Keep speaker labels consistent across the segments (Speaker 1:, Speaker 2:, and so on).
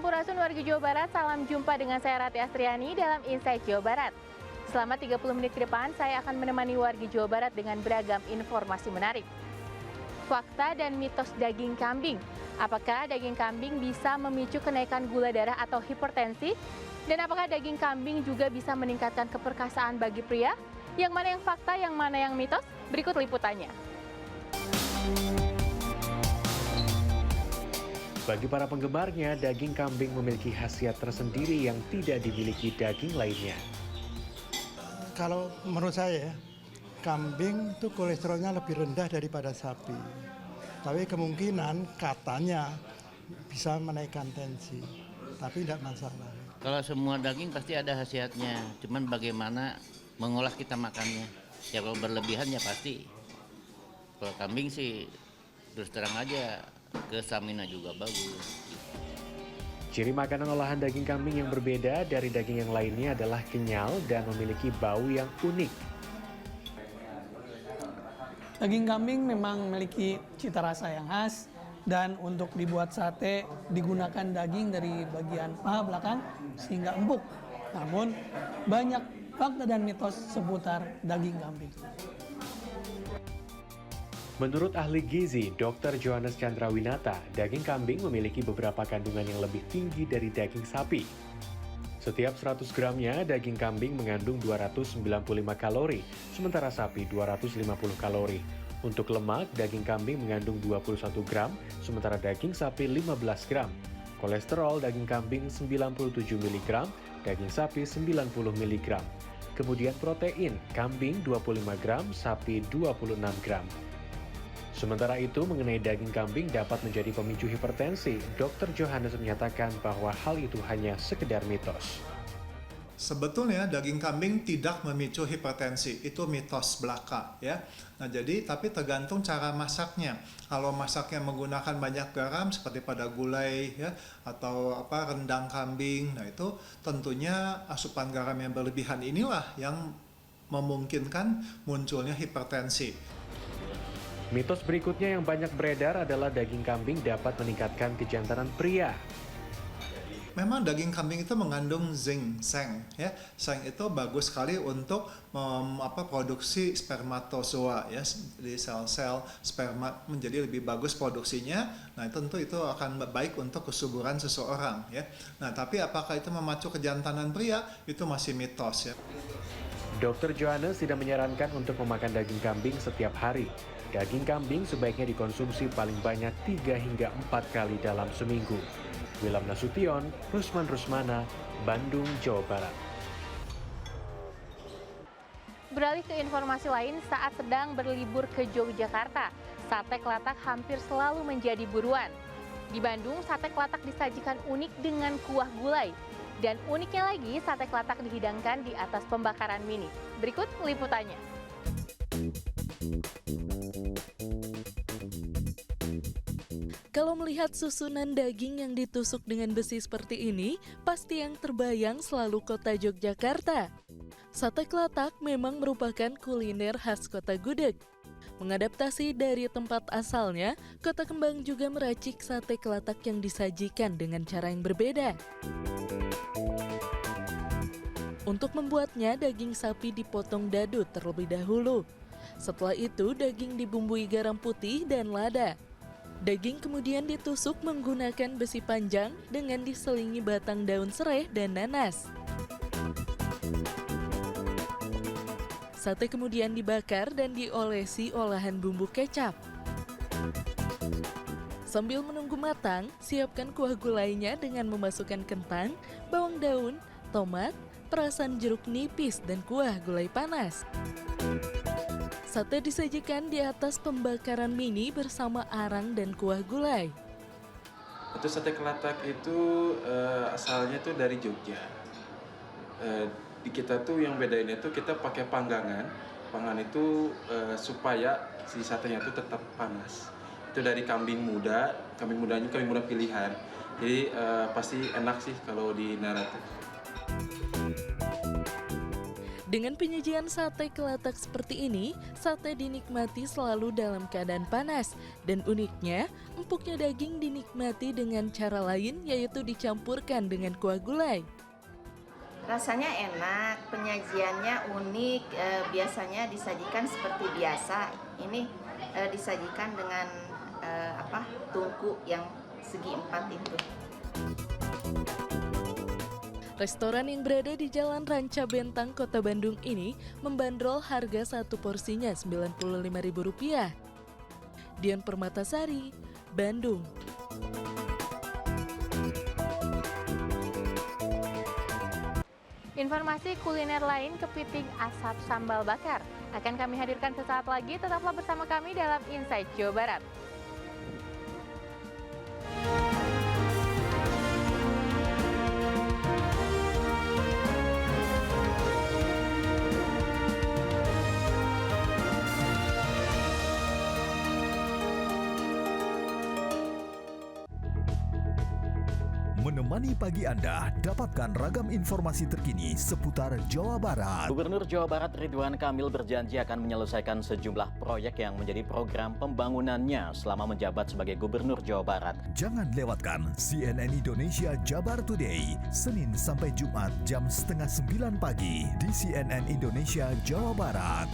Speaker 1: Sampurasun warga Jawa Barat, salam jumpa dengan saya Rati Astriani dalam Insight Jawa Barat. Selama 30 menit ke depan, saya akan menemani warga Jawa Barat dengan beragam informasi menarik. Fakta dan mitos daging kambing. Apakah daging kambing bisa memicu kenaikan gula darah atau hipertensi? Dan apakah daging kambing juga bisa meningkatkan keperkasaan bagi pria? Yang mana yang fakta, yang mana yang mitos? Berikut liputannya.
Speaker 2: Bagi para penggemarnya, daging kambing memiliki khasiat tersendiri yang tidak dimiliki daging lainnya.
Speaker 3: Kalau menurut saya, kambing itu kolesterolnya lebih rendah daripada sapi. Tapi kemungkinan katanya bisa menaikkan tensi, tapi tidak masalah.
Speaker 4: Kalau semua daging pasti ada khasiatnya, cuman bagaimana mengolah kita makannya. Ya kalau berlebihan ya pasti. Kalau kambing sih terus terang aja ke stamina juga bagus.
Speaker 2: Ciri makanan olahan daging kambing yang berbeda dari daging yang lainnya adalah kenyal dan memiliki bau yang unik.
Speaker 5: Daging kambing memang memiliki cita rasa yang khas dan untuk dibuat sate digunakan daging dari bagian paha belakang sehingga empuk. Namun banyak fakta dan mitos seputar daging kambing.
Speaker 2: Menurut ahli gizi, Dr. Johannes Chandrawinata, daging kambing memiliki beberapa kandungan yang lebih tinggi dari daging sapi. Setiap 100 gramnya, daging kambing mengandung 295 kalori, sementara sapi 250 kalori. Untuk lemak, daging kambing mengandung 21 gram, sementara daging sapi 15 gram. Kolesterol, daging kambing 97 mg, daging sapi 90 mg. Kemudian protein, kambing 25 gram, sapi 26 gram. Sementara itu, mengenai daging kambing dapat menjadi pemicu hipertensi, Dr. Johannes menyatakan bahwa hal itu hanya sekedar mitos.
Speaker 6: Sebetulnya daging kambing tidak memicu hipertensi, itu mitos belaka ya. Nah jadi tapi tergantung cara masaknya. Kalau masaknya menggunakan banyak garam seperti pada gulai ya atau rendang kambing, nah itu tentunya asupan garam yang berlebihan inilah yang memungkinkan munculnya hipertensi.
Speaker 2: Mitos berikutnya yang banyak beredar adalah daging kambing dapat meningkatkan kejantanan pria.
Speaker 6: Memang daging kambing itu mengandung zinc, seng, ya. Seng itu bagus sekali untuk produksi spermatozoa, ya. Di sel-sel sperma menjadi lebih bagus produksinya. Nah, tentu itu akan baik untuk kesuburan seseorang, ya. Nah, tapi apakah itu memacu kejantanan pria? Itu masih mitos, ya.
Speaker 2: Dr. Johannes tidak menyarankan untuk memakan daging kambing setiap hari. Daging kambing sebaiknya dikonsumsi paling banyak 3 hingga 4 kali dalam seminggu. Wilam Nasution, Rusman Rusmana, Bandung, Jawa Barat.
Speaker 1: Beralih ke informasi lain, saat sedang berlibur ke Yogyakarta, sate kelatak hampir selalu menjadi buruan. Di Bandung, sate kelatak disajikan unik dengan kuah gulai. Dan uniknya lagi, sate kelatak dihidangkan di atas pembakaran mini. Berikut liputannya.
Speaker 7: Kalau melihat susunan daging yang ditusuk dengan besi seperti ini, pasti yang terbayang selalu kota Yogyakarta. Sate kelatak memang merupakan kuliner khas kota Gudeg. Mengadaptasi dari tempat asalnya, Kota Kembang juga meracik sate kelatak yang disajikan dengan cara yang berbeda. Untuk membuatnya, daging sapi dipotong dadu terlebih dahulu. Setelah itu, daging dibumbui garam putih dan lada. Daging kemudian ditusuk menggunakan besi panjang dengan diselingi batang daun serai dan nanas. Sate kemudian dibakar dan diolesi olahan bumbu kecap. Sambil menunggu matang, siapkan kuah gulainya dengan memasukkan kentang, bawang daun, tomat, perasan jeruk nipis, dan kuah gulai panas. Sate disajikan di atas pembakaran mini bersama arang dan kuah gulai.
Speaker 8: Itu sate kelatak itu asalnya tuh dari Jogja. Di kita tuh yang bedain itu kita pakai panggangan. Panggangan itu supaya si satenya tuh tetap panas. Itu dari kambing muda, kambing muda pilihan. Jadi pasti enak sih kalau di Nara tuh.
Speaker 7: Dengan penyajian sate kelatak seperti ini, sate dinikmati selalu dalam keadaan panas. Dan uniknya, empuknya daging dinikmati dengan cara lain, yaitu dicampurkan dengan kuah gulai.
Speaker 9: Rasanya enak, penyajiannya unik, biasanya disajikan seperti biasa. Ini disajikan dengan tungku yang segi 4 itu.
Speaker 7: Restoran yang berada di Jalan Ranca Bentang, Kota Bandung ini membanderol harga satu porsinya Rp95.000. Dian Permatasari, Bandung.
Speaker 1: Informasi kuliner lain kepiting asap sambal bakar akan kami hadirkan sesaat lagi. Tetaplah bersama kami dalam Insight Jawa Barat.
Speaker 10: Menemani pagi Anda, dapatkan ragam informasi terkini seputar Jawa Barat.
Speaker 11: Gubernur Jawa Barat Ridwan Kamil berjanji akan menyelesaikan sejumlah proyek yang menjadi program pembangunannya selama menjabat sebagai Gubernur Jawa Barat.
Speaker 10: Jangan lewatkan CNN Indonesia Jabar Today, Senin sampai Jumat jam 8:30 pagi di CNN Indonesia Jawa Barat.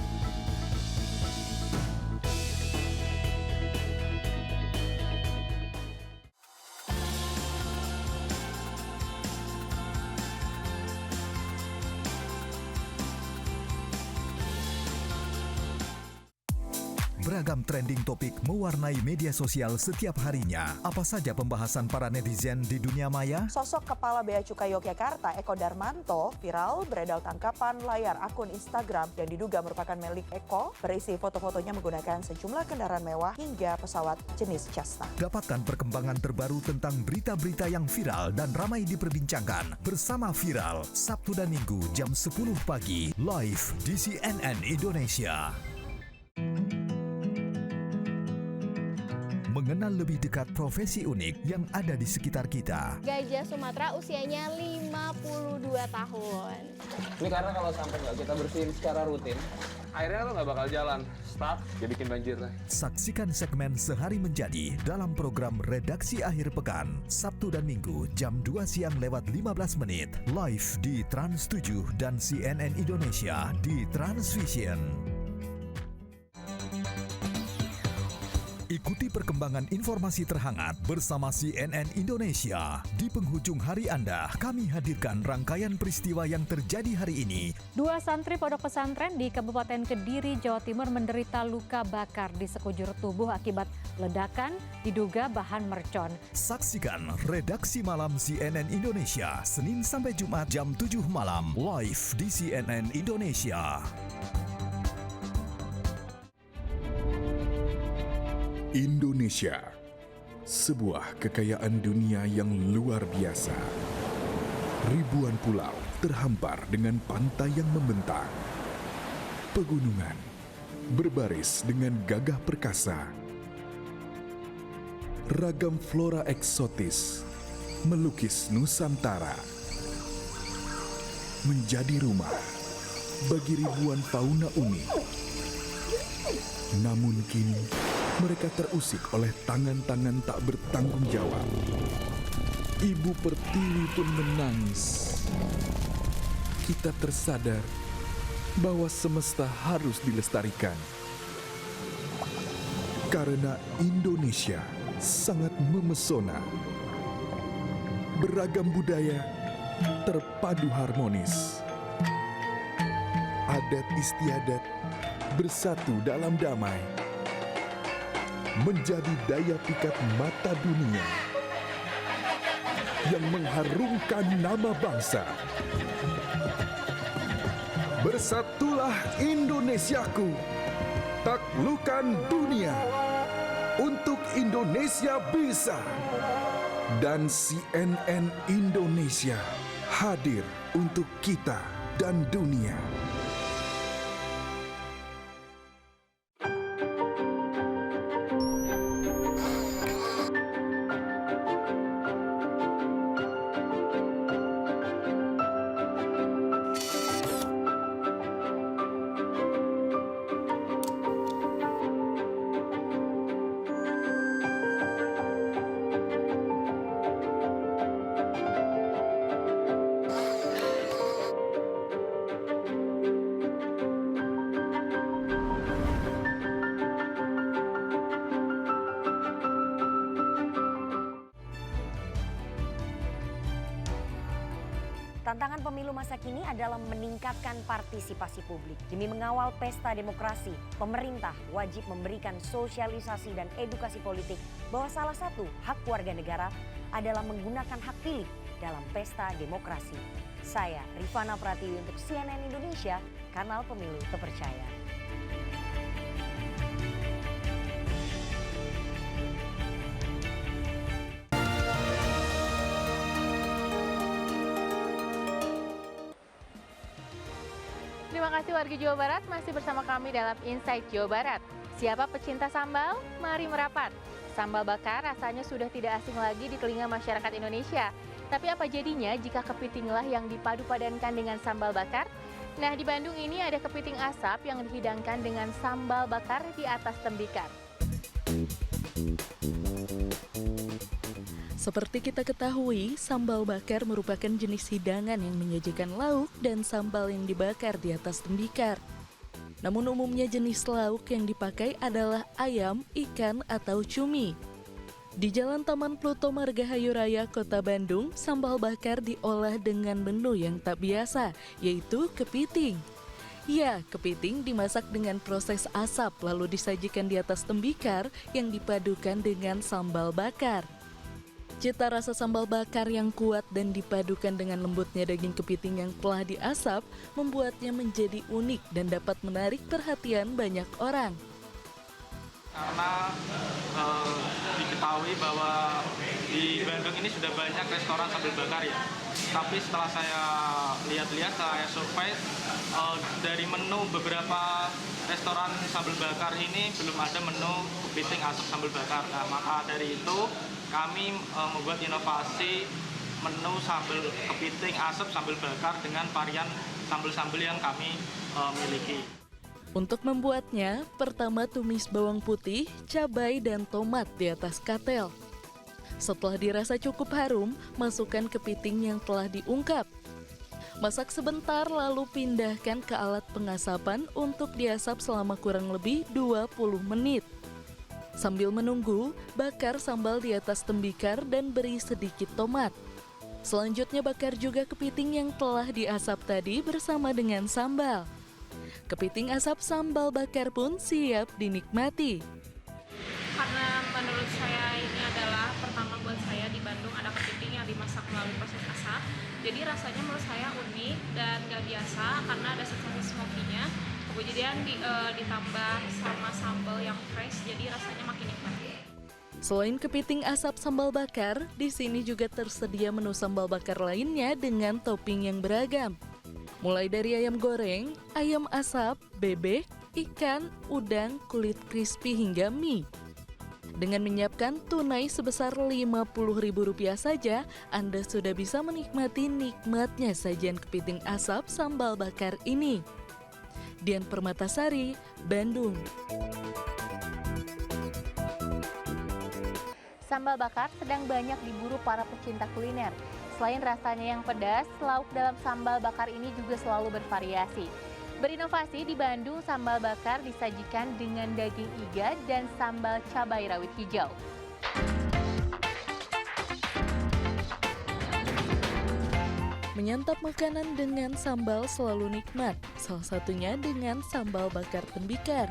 Speaker 10: Beragam trending topik mewarnai media sosial setiap harinya. Apa saja pembahasan para netizen di dunia maya?
Speaker 12: Sosok Kepala Bea Cukai Yogyakarta, Eko Darmanto, viral beredar tangkapan layar akun Instagram yang diduga merupakan milik Eko, berisi foto-fotonya menggunakan sejumlah kendaraan mewah hingga pesawat jenis Cessna.
Speaker 10: Dapatkan perkembangan terbaru tentang berita-berita yang viral dan ramai diperbincangkan bersama Viral, Sabtu dan Minggu jam 10 pagi, live di CNN Indonesia. Mengenal lebih dekat profesi unik yang ada di sekitar kita.
Speaker 13: Gajah Sumatera usianya 52 tahun.
Speaker 14: Ini karena kalau sampai nggak kita bersihin secara rutin, airnya tuh nggak bakal jalan, stuck, jadi bikin banjir.
Speaker 10: Saksikan segmen Sehari Menjadi dalam program Redaksi Akhir Pekan, Sabtu dan Minggu jam 2 siang lewat 15 menit, live di Trans 7 dan CNN Indonesia di Transvision. Ikuti perkembangan informasi terhangat bersama CNN Indonesia. Di penghujung hari Anda, kami hadirkan rangkaian peristiwa yang terjadi hari ini.
Speaker 15: 2 santri pondok pesantren di Kabupaten Kediri, Jawa Timur menderita luka bakar di sekujur tubuh akibat ledakan diduga bahan mercon.
Speaker 10: Saksikan Redaksi Malam CNN Indonesia, Senin sampai Jumat jam 7 malam, live di CNN Indonesia.
Speaker 16: Indonesia, sebuah kekayaan dunia yang luar biasa. Ribuan pulau terhampar dengan pantai yang membentang. Pegunungan berbaris dengan gagah perkasa. Ragam flora eksotis melukis Nusantara. Menjadi rumah bagi ribuan fauna unik. Namun kini, mereka terusik oleh tangan-tangan tak bertanggung jawab. Ibu Pertiwi pun menangis. Kita tersadar bahwa semesta harus dilestarikan. Karena Indonesia sangat memesona. Beragam budaya terpadu harmonis. Adat istiadat bersatu dalam damai. Menjadi daya pikat mata dunia yang mengharumkan nama bangsa. Bersatulah Indonesiaku, taklukkan dunia, untuk Indonesia bisa. Dan CNN Indonesia hadir untuk kita dan dunia.
Speaker 17: Tantangan pemilu masa kini adalah meningkatkan partisipasi publik. Demi mengawal pesta demokrasi, pemerintah wajib memberikan sosialisasi dan edukasi politik bahwa salah satu hak warga negara adalah menggunakan hak pilih dalam pesta demokrasi. Saya Rifana Pratiwi untuk CNN Indonesia, kanal pemilu terpercaya.
Speaker 1: Terima kasih warga Jawa Barat masih bersama kami dalam Insight Jawa Barat. Siapa pecinta sambal? Mari merapat. Sambal bakar rasanya sudah tidak asing lagi di telinga masyarakat Indonesia. Tapi apa jadinya jika kepitinglah yang dipadu-padankan dengan sambal bakar? Nah, di Bandung ini ada kepiting asap yang dihidangkan dengan sambal bakar di atas tembikar.
Speaker 7: Seperti kita ketahui, sambal bakar merupakan jenis hidangan yang menyajikan lauk dan sambal yang dibakar di atas tembikar. Namun umumnya jenis lauk yang dipakai adalah ayam, ikan, atau cumi. Di Jalan Taman Pluto Margahayu Raya, Kota Bandung, sambal bakar diolah dengan menu yang tak biasa, yaitu kepiting. Ya, kepiting dimasak dengan proses asap lalu disajikan di atas tembikar yang dipadukan dengan sambal bakar. Cita rasa sambal bakar yang kuat dan dipadukan dengan lembutnya daging kepiting yang telah diasap membuatnya menjadi unik dan dapat menarik perhatian banyak orang.
Speaker 18: Karena diketahui bahwa di Bandung ini sudah banyak restoran sambal bakar ya. Tapi setelah saya lihat-lihat, saya survei dari menu beberapa restoran sambal bakar ini belum ada menu kepiting asap sambal bakar. Nah, maka dari itu kami membuat inovasi menu sambal kepiting asap sambal bakar dengan varian sambal-sambal yang kami miliki.
Speaker 7: Untuk membuatnya, pertama tumis bawang putih, cabai, dan tomat di atas katel. Setelah dirasa cukup harum, masukkan kepiting yang telah diungkap. Masak sebentar lalu pindahkan ke alat pengasapan untuk diasap selama kurang lebih 20 menit. Sambil menunggu, bakar sambal di atas tembikar dan beri sedikit tomat. Selanjutnya bakar juga kepiting yang telah diasap tadi bersama dengan sambal. Kepiting asap sambal bakar pun siap dinikmati.
Speaker 19: Karena menurut saya ini adalah pertama buat saya di Bandung ada kepiting yang dimasak melalui proses asap. Jadi rasanya menurut saya unik dan gak biasa karena ada sensasi smoky-nya. Kemudian ditambah sama sambal yang fresh, jadi rasanya makin nikmat.
Speaker 7: Selain kepiting asap sambal bakar, di sini juga tersedia menu sambal bakar lainnya dengan topping yang beragam. Mulai dari ayam goreng, ayam asap, bebek, ikan, udang, kulit crispy hingga mie. Dengan menyiapkan tunai sebesar Rp50.000 saja, Anda sudah bisa menikmati nikmatnya sajian kepiting asap sambal bakar ini. Dian Permatasari, Bandung.
Speaker 1: Sambal bakar sedang banyak diburu para pecinta kuliner. Selain rasanya yang pedas, lauk dalam sambal bakar ini juga selalu bervariasi. Berinovasi di Bandung, sambal bakar disajikan dengan daging iga dan sambal cabai rawit hijau.
Speaker 7: Menyantap makanan dengan sambal selalu nikmat, salah satunya dengan sambal bakar tembikar.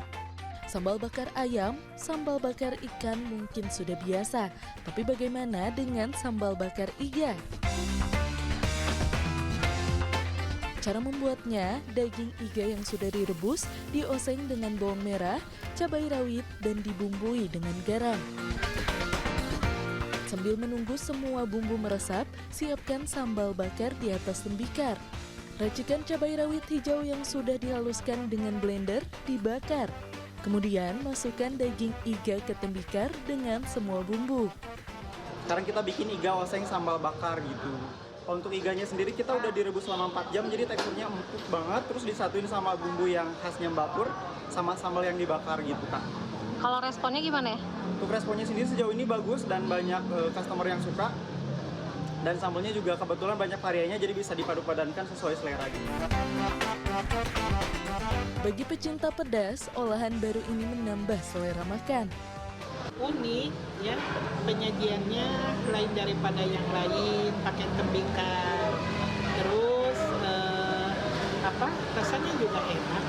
Speaker 7: Sambal bakar ayam, sambal bakar ikan mungkin sudah biasa, tapi bagaimana dengan sambal bakar iga? Cara membuatnya, daging iga yang sudah direbus, dioseng dengan bawang merah, cabai rawit, dan dibumbui dengan garam. Sambil menunggu semua bumbu meresap, siapkan sambal bakar di atas tembikar. Racikan cabai rawit hijau yang sudah dihaluskan dengan blender, dibakar. Kemudian masukkan daging iga ke tembikar dengan semua bumbu.
Speaker 20: Sekarang kita bikin iga oseng sambal bakar gitu. Kalau untuk iganya sendiri kita udah direbus selama 4 jam, jadi teksturnya empuk banget, terus disatuin sama bumbu yang khasnya Mbak Pur, sama sambal yang dibakar gitu Kak.
Speaker 13: Kalau responnya gimana ya?
Speaker 20: Untuk responnya sendiri sejauh ini bagus dan banyak customer yang suka. Dan sambalnya juga kebetulan banyak variannya, jadi bisa dipadu-padankan sesuai selera gitu.
Speaker 7: Bagi pecinta pedas, olahan baru ini menambah selera makan.
Speaker 21: Unik ya, penyajiannya lain daripada yang lain, pakai tembikar. Terus rasanya juga enak,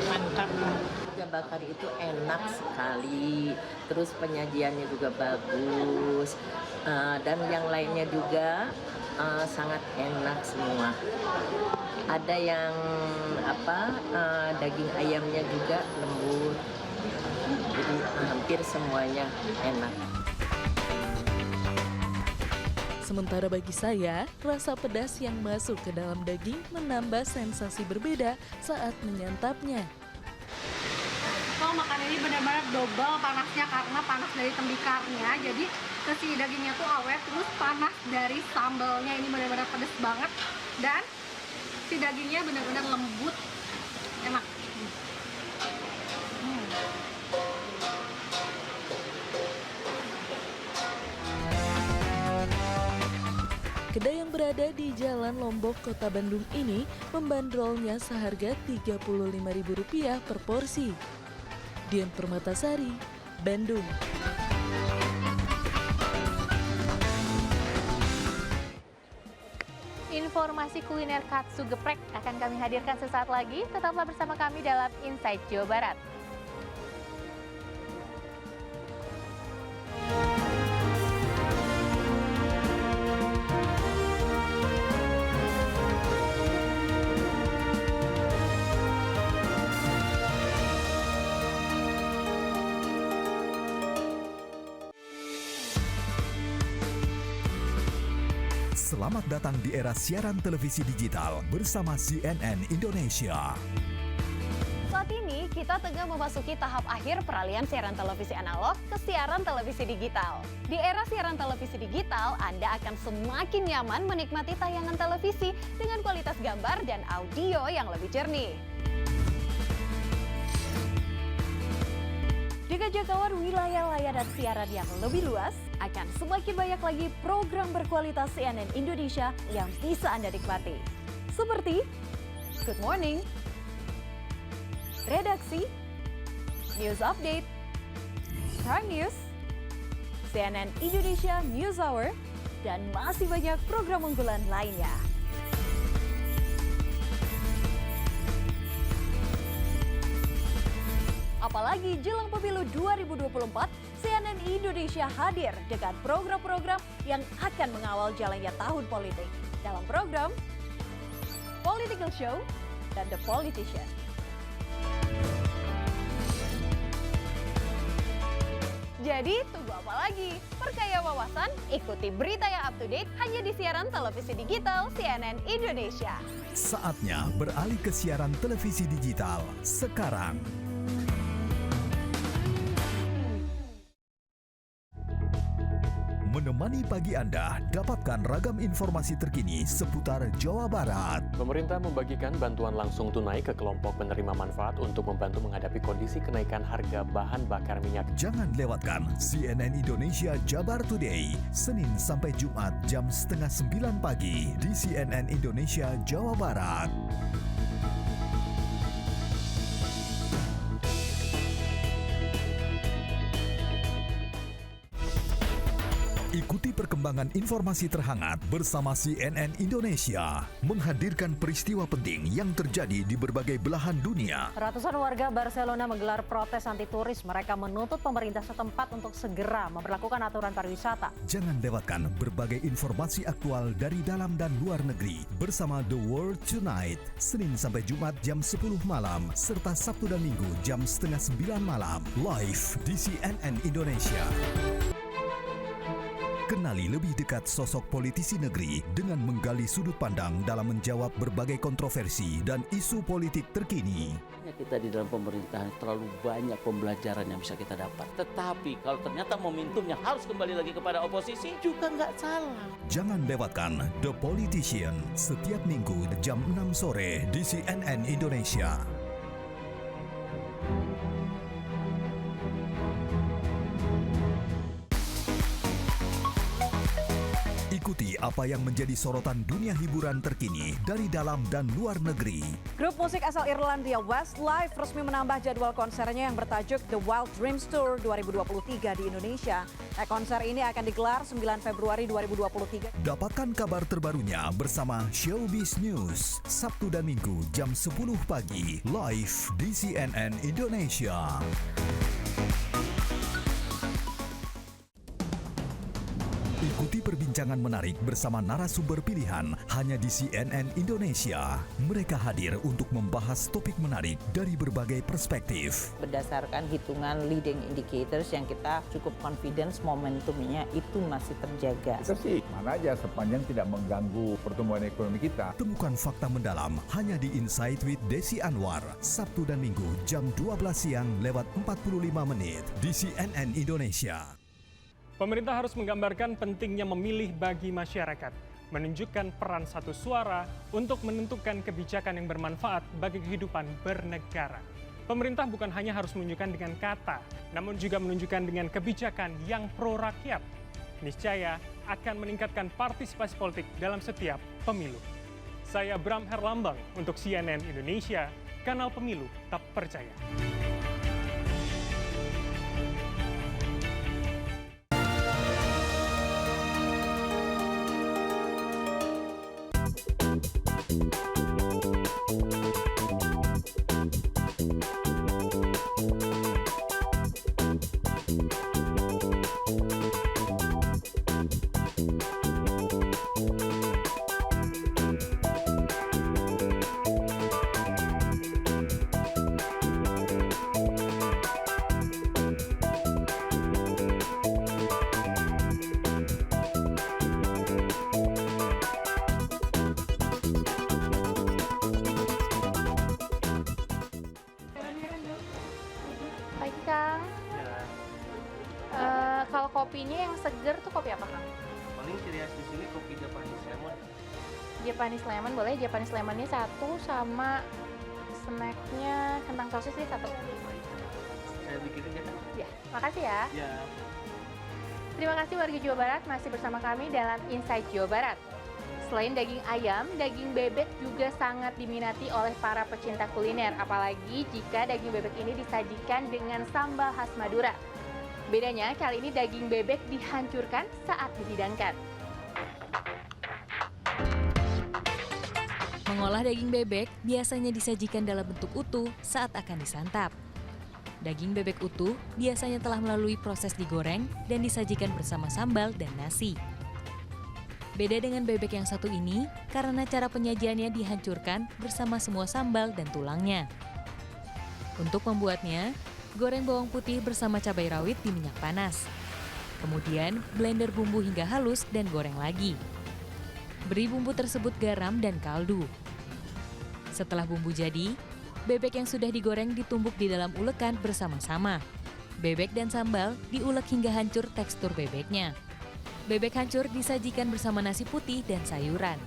Speaker 21: mantap lah.
Speaker 3: Iga bakar itu enak sekali, terus penyajiannya juga bagus, dan yang lainnya juga sangat enak semua. Ada yang daging ayamnya juga lembut, jadi hampir semuanya enak.
Speaker 7: Sementara bagi saya, rasa pedas yang masuk ke dalam daging menambah sensasi berbeda saat menyantapnya.
Speaker 13: Kalau makan ini benar-benar double panasnya karena panas dari tembikarnya, jadi si dagingnya tuh awet, terus panas dari sambalnya ini benar-benar pedas banget, dan si dagingnya benar-benar lembut, enak.
Speaker 7: Kedai yang berada di Jalan Lombok, Kota Bandung ini membandrolnya seharga Rp35.000 per porsi. Dian Permatasari, Bandung.
Speaker 1: Informasi kuliner katsu geprek akan kami hadirkan sesaat lagi. Tetaplah bersama kami dalam Inside Jawa Barat.
Speaker 10: Selamat datang di era siaran televisi digital bersama CNN Indonesia.
Speaker 22: Saat ini kita tengah memasuki tahap akhir peralihan siaran televisi analog ke siaran televisi digital. Di era siaran televisi digital, Anda akan semakin nyaman menikmati tayangan televisi dengan kualitas gambar dan audio yang lebih jernih. Dengan jangkauan wilayah layanan siaran yang lebih luas, akan semakin banyak lagi program berkualitas CNN Indonesia yang bisa Anda nikmati. Seperti Good Morning, Redaksi, News Update, Prime News, CNN Indonesia News Hour, dan masih banyak program unggulan lainnya. Apalagi jelang pemilu 2024, CNN Indonesia hadir dengan program-program yang akan mengawal jalannya tahun politik. Dalam program Political Show dan The Politician. Jadi tunggu apa lagi? Perkaya wawasan, ikuti berita yang up to date hanya di siaran televisi digital CNN Indonesia.
Speaker 10: Saatnya beralih ke siaran televisi digital sekarang. Menemani pagi Anda, dapatkan ragam informasi terkini seputar Jawa Barat.
Speaker 2: Pemerintah membagikan bantuan langsung tunai ke kelompok penerima manfaat untuk membantu menghadapi kondisi kenaikan harga bahan bakar minyak.
Speaker 10: Jangan lewatkan CNN Indonesia Jabar Today, Senin sampai Jumat jam 8:30 pagi di CNN Indonesia Jawa Barat. Ikuti perkembangan informasi terhangat bersama CNN Indonesia, menghadirkan peristiwa penting yang terjadi di berbagai belahan dunia.
Speaker 15: Ratusan warga Barcelona menggelar protes anti turis. Mereka menuntut pemerintah setempat untuk segera memperlakukan aturan pariwisata.
Speaker 10: Jangan lewatkan berbagai informasi aktual dari dalam dan luar negeri bersama The World Tonight, Senin sampai Jumat jam 10 malam, serta Sabtu dan Minggu jam 8:30 malam, live di CNN Indonesia. Kenali lebih dekat sosok politisi negeri dengan menggali sudut pandang dalam menjawab berbagai kontroversi dan isu politik terkini.
Speaker 23: Kita di dalam pemerintahan terlalu banyak pembelajaran yang bisa kita dapat. Tetapi kalau ternyata momentumnya harus kembali lagi kepada oposisi, juga nggak salah.
Speaker 10: Jangan lewatkan The Politician setiap minggu jam 6 sore di CNN Indonesia. Ikuti apa yang menjadi sorotan dunia hiburan terkini dari dalam dan luar negeri.
Speaker 4: Grup musik asal Irlandia Westlife resmi menambah jadwal konsernya yang bertajuk The Wild Dreams Tour 2023 di Indonesia. Konser ini akan digelar 9 Februari 2023.
Speaker 10: Dapatkan kabar terbarunya bersama Showbiz News, Sabtu dan Minggu jam 10 pagi, live di CNN Indonesia. Ikuti perbincangan menarik bersama narasumber pilihan hanya di CNN Indonesia. Mereka hadir untuk membahas topik menarik dari berbagai perspektif.
Speaker 5: Berdasarkan hitungan leading indicators yang kita cukup confidence momentumnya itu masih terjaga.
Speaker 6: Itu sih mana aja sepanjang tidak mengganggu pertumbuhan ekonomi kita.
Speaker 10: Temukan fakta mendalam hanya di Insight with Desi Anwar, Sabtu dan Minggu jam 12 siang lewat 45 menit di CNN Indonesia.
Speaker 24: Pemerintah harus menggambarkan pentingnya memilih bagi masyarakat, menunjukkan peran satu suara untuk menentukan kebijakan yang bermanfaat bagi kehidupan bernegara. Pemerintah bukan hanya harus menunjukkan dengan kata, namun juga menunjukkan dengan kebijakan yang pro rakyat. Niscaya akan meningkatkan partisipasi politik dalam setiap pemilu. Saya Bram Herlambang untuk CNN Indonesia, kanal pemilu tak percaya.
Speaker 1: Kang. Kalau kopinya yang seger tuh kopi apa, Kang?
Speaker 25: Paling ciri khas di sini kopi Japanese lemon.
Speaker 1: Japanese lemon boleh. Japanese lemonnya satu, sama snacknya kentang sosis sih satu.
Speaker 25: Saya bikin aja, Kang.
Speaker 1: Ya, makasih ya.
Speaker 25: Ya.
Speaker 1: Terima kasih warga Jawa Barat masih bersama kami dalam Insight Jawa Barat. Selain daging ayam, daging bebek juga sangat diminati oleh para pecinta kuliner, apalagi jika daging bebek ini disajikan dengan sambal khas Madura. Bedanya kali ini daging bebek dihancurkan saat dihidangkan.
Speaker 26: Mengolah daging bebek biasanya disajikan dalam bentuk utuh saat akan disantap. Daging bebek utuh biasanya telah melalui proses digoreng dan disajikan bersama sambal dan nasi. Beda dengan bebek yang satu ini karena cara penyajiannya dihancurkan bersama semua sambal dan tulangnya. Untuk membuatnya, goreng bawang putih bersama cabai rawit di minyak panas. Kemudian blender bumbu hingga halus dan goreng lagi. Beri bumbu tersebut garam dan kaldu. Setelah bumbu jadi, bebek yang sudah digoreng ditumbuk di dalam ulekan bersama-sama. Bebek dan sambal diulek hingga hancur tekstur bebeknya. Bebek hancur disajikan bersama nasi putih dan sayuran.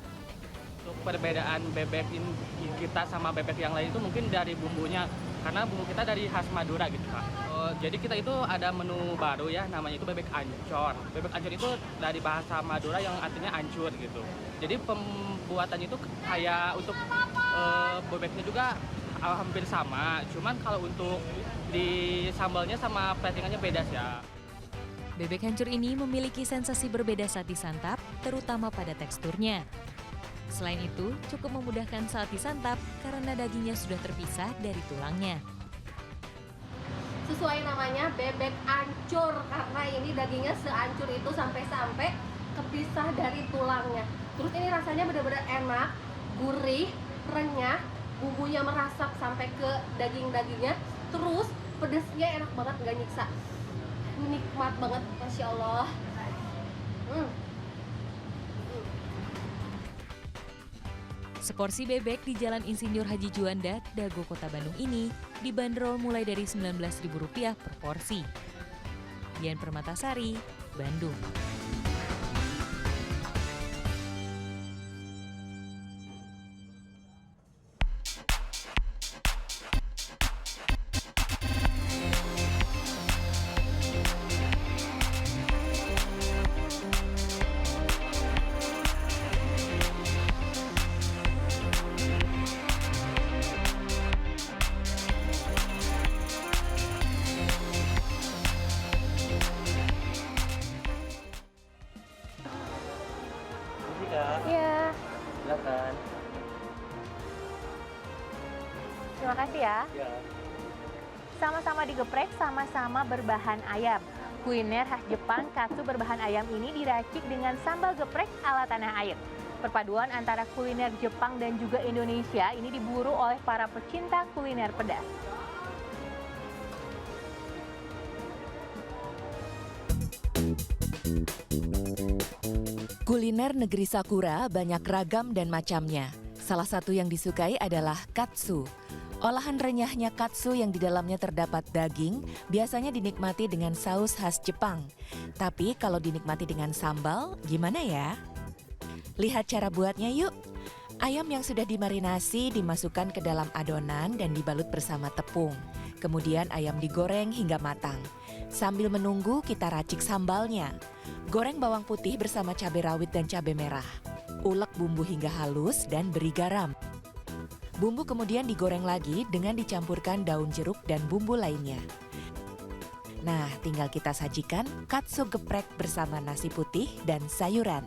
Speaker 18: Untuk perbedaan bebek kita sama bebek yang lain itu mungkin dari bumbunya, karena bumbu kita dari khas Madura gitu, Pak. Jadi kita itu ada menu baru ya, namanya itu bebek ancur. Bebek ancur itu dari bahasa Madura yang artinya ancur gitu. Jadi pembuatannya itu kayak untuk bebeknya juga hampir sama, cuman kalau untuk di sambalnya sama platingannya beda sih ya.
Speaker 26: Bebek hancur ini memiliki sensasi berbeda saat disantap, terutama pada teksturnya. Selain itu, cukup memudahkan saat disantap karena dagingnya sudah terpisah dari tulangnya.
Speaker 13: Sesuai namanya bebek ancur, karena ini dagingnya seancur itu sampai kepisah dari tulangnya. Terus ini rasanya benar-benar enak, gurih, renyah, bumbunya merasap sampai ke daging-dagingnya. Terus pedesnya enak banget, nggak nyiksa. Nikmat banget, Masya Allah.
Speaker 26: Seporsi bebek di Jalan Insinyur Haji Juanda, Dago, Kota Bandung ini dibanderol mulai dari Rp19.000 per porsi. Dian Permatasari, Bandung.
Speaker 1: ya. Sama-sama digeprek, sama-sama berbahan ayam. Kuliner khas Jepang, katsu berbahan ayam ini diracik dengan sambal geprek ala tanah air. Perpaduan antara kuliner Jepang dan juga Indonesia ini diburu oleh para pecinta kuliner pedas.
Speaker 8: Kuliner negeri Sakura banyak ragam dan macamnya. Salah satu yang disukai adalah katsu. Olahan renyahnya katsu yang di dalamnya terdapat daging biasanya dinikmati dengan saus khas Jepang. Tapi kalau dinikmati dengan sambal, gimana ya? Lihat cara buatnya yuk. Ayam yang sudah dimarinasi dimasukkan ke dalam adonan dan dibalut bersama tepung. Kemudian ayam digoreng hingga matang. Sambil menunggu kita racik sambalnya. Goreng bawang putih bersama cabai rawit dan cabai merah. Ulek bumbu hingga halus dan beri garam. Bumbu kemudian digoreng lagi dengan dicampurkan daun jeruk dan bumbu lainnya. Nah, tinggal kita sajikan katsu geprek bersama nasi putih dan sayuran.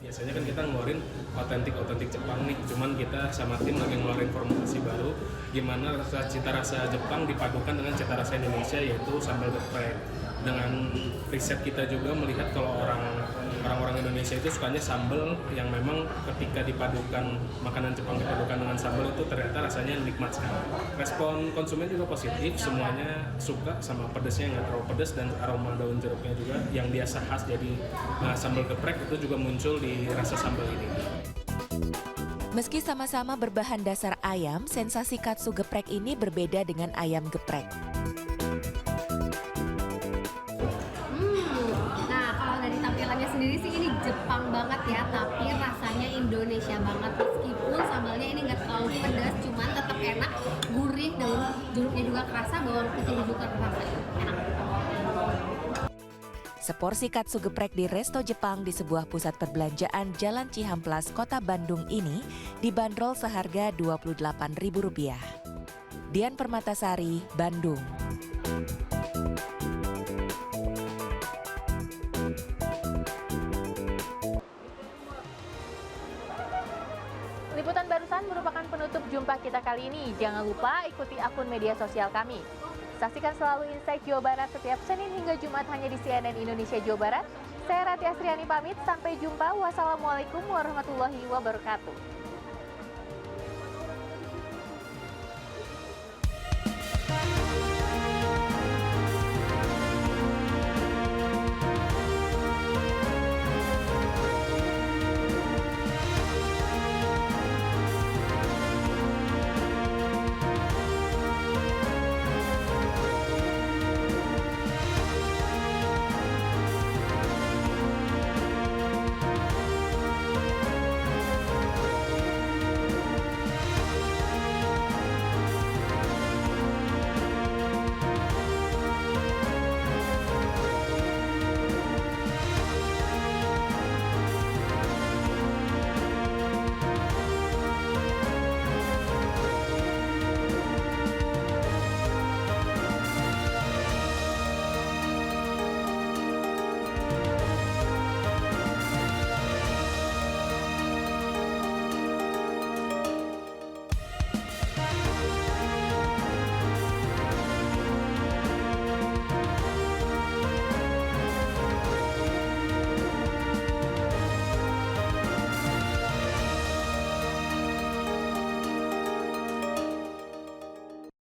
Speaker 9: Biasanya kan kita ngeluarin otentik Jepang nih, cuman kita sama tim lagi ngeluarin formulasi baru gimana cita rasa Jepang dipadukan dengan cita rasa Indonesia, yaitu sambal geprek. Dengan riset kita juga melihat kalau orang-orang Indonesia itu sukanya sambal yang memang ketika dipadukan, makanan Jepang dipadukan dengan sambal itu ternyata rasanya nikmat sekali. Respon konsumen juga positif, semuanya suka sama pedesnya yang nggak terlalu pedas, dan aroma daun jeruknya juga yang biasa khas jadi sambal geprek itu juga muncul di rasa sambal ini.
Speaker 8: Meski sama-sama berbahan dasar ayam, sensasi katsu geprek ini berbeda dengan ayam geprek.
Speaker 13: Sendiri sih ini Jepang banget ya, tapi rasanya Indonesia banget. Meskipun sambalnya ini nggak terlalu pedas, cuman tetap enak, gurih, daun jeruknya juga kerasa, bawang putih juga kerasa, enak.
Speaker 8: Seporsi katsu geprek di resto Jepang di sebuah pusat perbelanjaan Jalan Cihamplas, Kota Bandung ini dibanderol seharga Rp28.000. Dian Permatasari, Bandung.
Speaker 1: Liputan barusan merupakan penutup jumpa kita kali ini. Jangan lupa ikuti akun media sosial kami. Saksikan selalu Insight Jawa Barat setiap Senin hingga Jumat hanya di CNN Indonesia Jawa Barat. Saya Rati Astriani pamit, sampai jumpa. Wassalamualaikum warahmatullahi wabarakatuh.